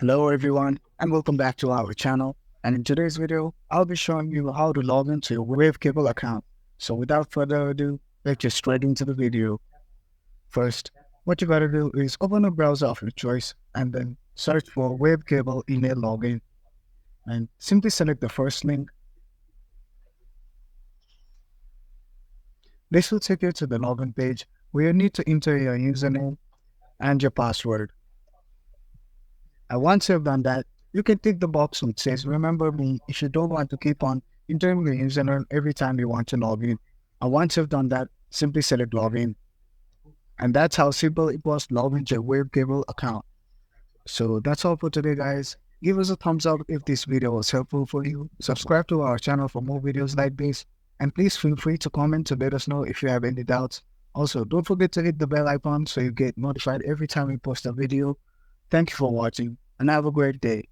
Hello everyone and welcome back to our channel, and in today's video I'll be showing you how to log into your Waveable account. So without further ado, let's get straight into the video. First, what you gotta do is open a browser of your choice and then search for Waveable email login and simply select the first link. This will take you to the login page where you need to enter your username and your password. And once you've done that, you can tick the box which says remember me if you don't want to keep on entering your username every time you want to log in. And once you've done that, simply select login. And that's how simple it was to log into your Waveable account. So that's all for today, guys. Give us a thumbs up if this video was helpful for you. Subscribe to our channel for more videos like this. And please feel free to comment to let us know if you have any doubts. Also, don't forget to hit the bell icon so you get notified every time we post a video. Thank you for watching and have a great day.